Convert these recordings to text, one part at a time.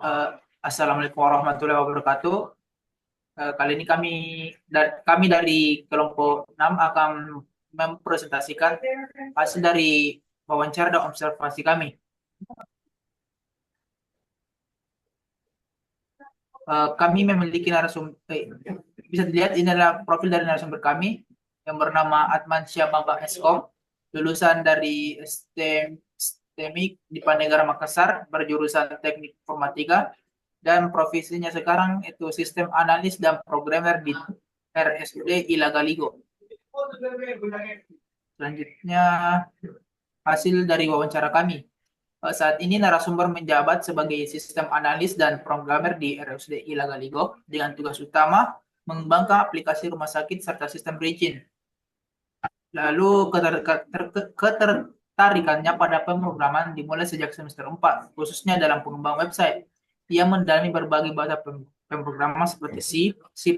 Eh, Assalamualaikum warahmatullahi wabarakatuh. Kali ini kami dari kelompok 6 akan mempresentasikan hasil dari wawancara dan observasi kami. Kami memiliki narasumber, bisa dilihat ini adalah profil dari narasumber kami yang bernama Atman Syababa Eskom, lulusan dari STEMIK di Pandegara Makassar, berjurusan Teknik Informatika, dan profesinya sekarang itu sistem analis dan programmer di RSUD Ilagaligo. Selanjutnya hasil dari wawancara kami. Saat ini narasumber menjabat sebagai sistem analis dan programmer di RSUD Ilagaligo dengan tugas utama mengembangkan aplikasi rumah sakit serta sistem berizin. Lalu ketertarikannya pada pemrograman dimulai sejak semester 4, khususnya dalam pengembangan website. Ia mendalami berbagai bahasa pemrograman seperti C, C++,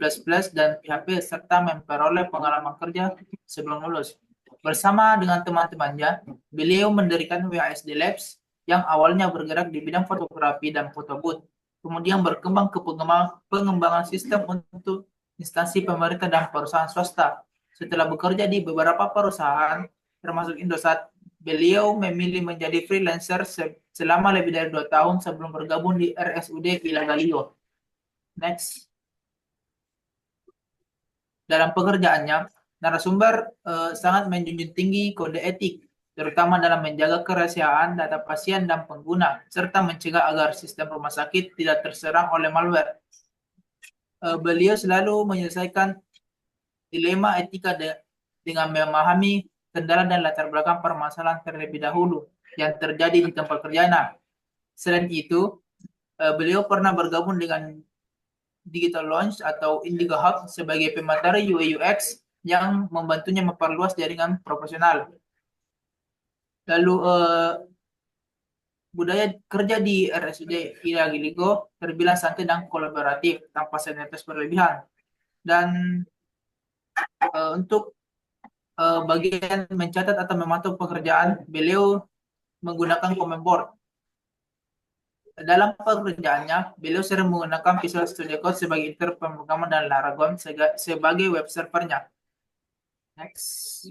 dan PHP, serta memperoleh pengalaman kerja sebelum lulus. Bersama dengan teman-temannya, beliau mendirikan WASD Labs yang awalnya bergerak di bidang fotografi dan foto booth, kemudian berkembang ke pengembangan sistem untuk instansi pemerintah dan perusahaan swasta. Setelah bekerja di beberapa perusahaan, termasuk Indosat, beliau memilih menjadi freelancer selama lebih dari 2 tahun sebelum bergabung di RSUD Ilagaligo. Next. Dalam pekerjaannya, narasumber sangat menjunjung tinggi kode etik, terutama dalam menjaga kerahasiaan data pasien dan pengguna, serta mencegah agar sistem rumah sakit tidak terserang oleh malware. Beliau selalu menyelesaikan dilema etika dengan memahami kendala dan latar belakang permasalahan terlebih dahulu yang terjadi di tempat kerjanya. Selain itu, beliau pernah bergabung dengan Digital Launch atau Indigo Hub sebagai pemateri UI UX yang membantunya memperluas jaringan profesional. Lalu budaya kerja di RSUD Ilagiligo terbilang santai dan kolaboratif tanpa senioritas berlebihan. Dan untuk bagian mencatat atau memantau pekerjaan, beliau menggunakan comment board. Dalam pekerjaannya, beliau sering menggunakan Visual Studio Code sebagai editor pemrograman dan Laragon sebagai web servernya. Next.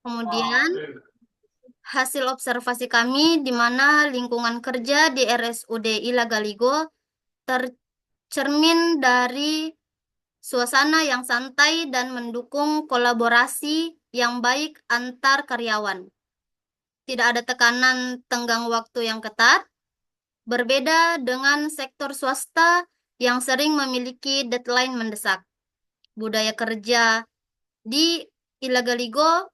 Kemudian hasil observasi kami di mana lingkungan kerja di RSUD Ilagaligo tercermin dari suasana yang santai dan mendukung kolaborasi yang baik antar karyawan. Tidak ada tekanan tenggang waktu yang ketat, berbeda dengan sektor swasta yang sering memiliki deadline mendesak. Budaya kerja di Ilagaligo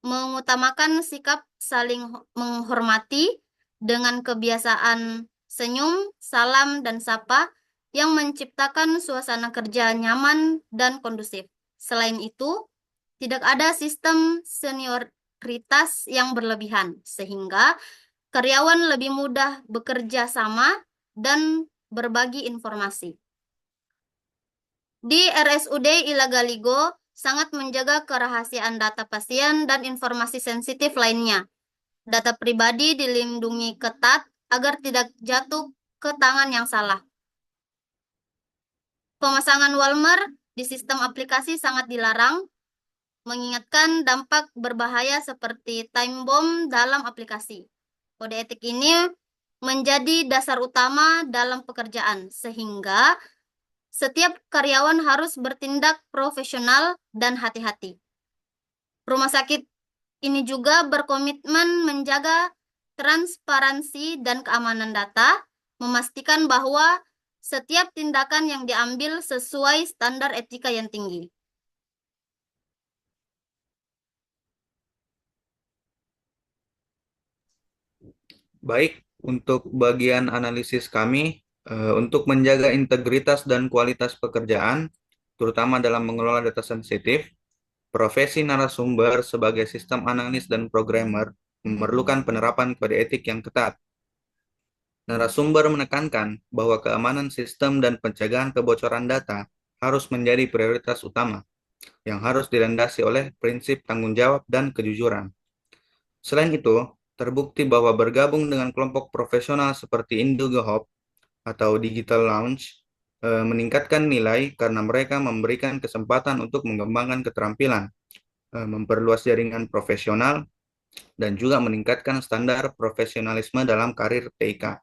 mengutamakan sikap saling menghormati dengan kebiasaan senyum, salam, dan sapa yang menciptakan suasana kerja nyaman dan kondusif. Selain itu, tidak ada sistem senioritas yang berlebihan, sehingga karyawan lebih mudah bekerja sama dan berbagi informasi. Di RSUD Ilagaligo sangat menjaga kerahasiaan data pasien dan informasi sensitif lainnya. Data pribadi dilindungi ketat agar tidak jatuh ke tangan yang salah. Pemasangan Walmer di sistem aplikasi sangat dilarang, mengingatkan dampak berbahaya seperti time bomb dalam aplikasi. Kode etik ini menjadi dasar utama dalam pekerjaan, sehingga setiap karyawan harus bertindak profesional dan hati-hati. Rumah sakit ini juga berkomitmen menjaga transparansi dan keamanan data, memastikan bahwa setiap tindakan yang diambil sesuai standar etika yang tinggi. Baik, untuk bagian analisis kami, untuk menjaga integritas dan kualitas pekerjaan, terutama dalam mengelola data sensitif, profesi narasumber sebagai sistem analis dan programmer memerlukan penerapan kode etik yang ketat. Narasumber menekankan bahwa keamanan sistem dan pencegahan kebocoran data harus menjadi prioritas utama, yang harus dilandasi oleh prinsip tanggung jawab dan kejujuran. Selain itu, terbukti bahwa bergabung dengan kelompok profesional seperti IndigoHop atau Digital Lounge meningkatkan nilai karena mereka memberikan kesempatan untuk mengembangkan keterampilan, memperluas jaringan profesional, dan juga meningkatkan standar profesionalisme dalam karir TIK.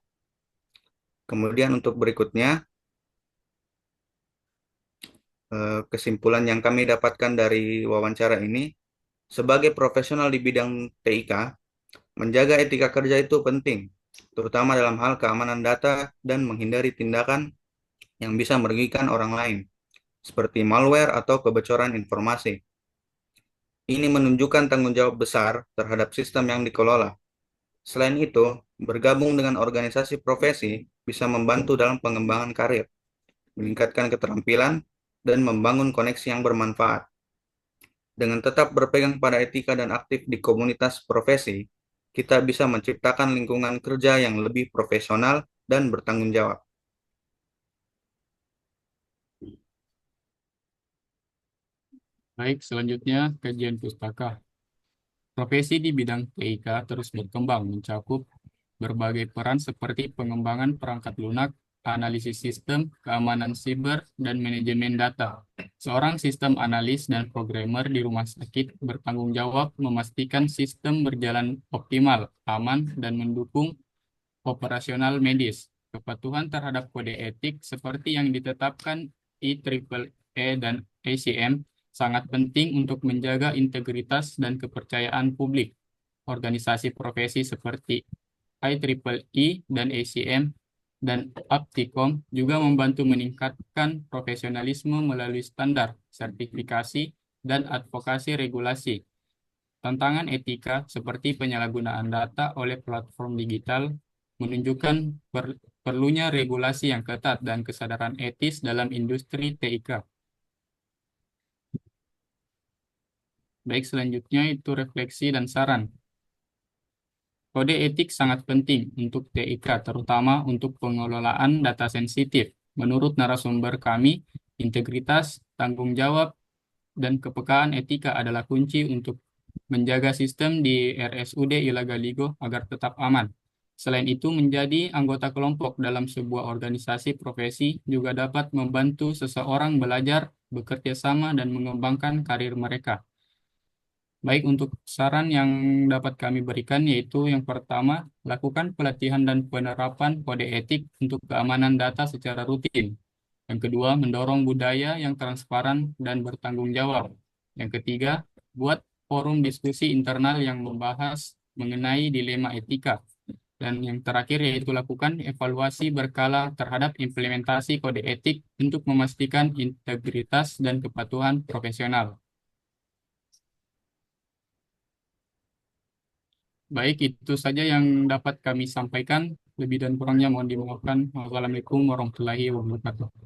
Kemudian untuk berikutnya, kesimpulan yang kami dapatkan dari wawancara ini, sebagai profesional di bidang TIK, menjaga etika kerja itu penting, terutama dalam hal keamanan data dan menghindari tindakan yang bisa merugikan orang lain, seperti malware atau kebocoran informasi. Ini menunjukkan tanggung jawab besar terhadap sistem yang dikelola. Selain itu, bergabung dengan organisasi profesi bisa membantu dalam pengembangan karir, meningkatkan keterampilan, dan membangun koneksi yang bermanfaat. Dengan tetap berpegang pada etika dan aktif di komunitas profesi, kita bisa menciptakan lingkungan kerja yang lebih profesional dan bertanggung jawab. Baik, selanjutnya kajian pustaka. Profesi di bidang TIK terus berkembang, mencakup berbagai peran seperti pengembangan perangkat lunak, analisis sistem, keamanan siber, dan manajemen data. Seorang sistem analis dan programmer di rumah sakit bertanggung jawab memastikan sistem berjalan optimal, aman, dan mendukung operasional medis. Kepatuhan terhadap kode etik seperti yang ditetapkan IEEE dan ACM sangat penting untuk menjaga integritas dan kepercayaan publik. Organisasi profesi seperti IEEE dan ACM dan Apticom juga membantu meningkatkan profesionalisme melalui standar, sertifikasi, dan advokasi regulasi. Tantangan etika seperti penyalahgunaan data oleh platform digital menunjukkan perlunya regulasi yang ketat dan kesadaran etis dalam industri TIK. Baik, selanjutnya itu refleksi dan saran. Kode etik sangat penting untuk TIK, terutama untuk pengelolaan data sensitif. Menurut narasumber kami, integritas, tanggung jawab, dan kepekaan etika adalah kunci untuk menjaga sistem di RSUD Ilaga Ligo agar tetap aman. Selain itu, menjadi anggota kelompok dalam sebuah organisasi profesi juga dapat membantu seseorang belajar, bekerja sama, dan mengembangkan karir mereka. Baik, untuk saran yang dapat kami berikan yaitu yang pertama, lakukan pelatihan dan penerapan kode etik untuk keamanan data secara rutin. Yang kedua, mendorong budaya yang transparan dan bertanggung jawab. Yang ketiga, buat forum diskusi internal yang membahas mengenai dilema etika. Dan yang terakhir yaitu lakukan evaluasi berkala terhadap implementasi kode etik untuk memastikan integritas dan kepatuhan profesional. Baik, itu saja yang dapat kami sampaikan. Lebih dan kurangnya mohon dimaafkan. Wassalamualaikum warahmatullahi wabarakatuh.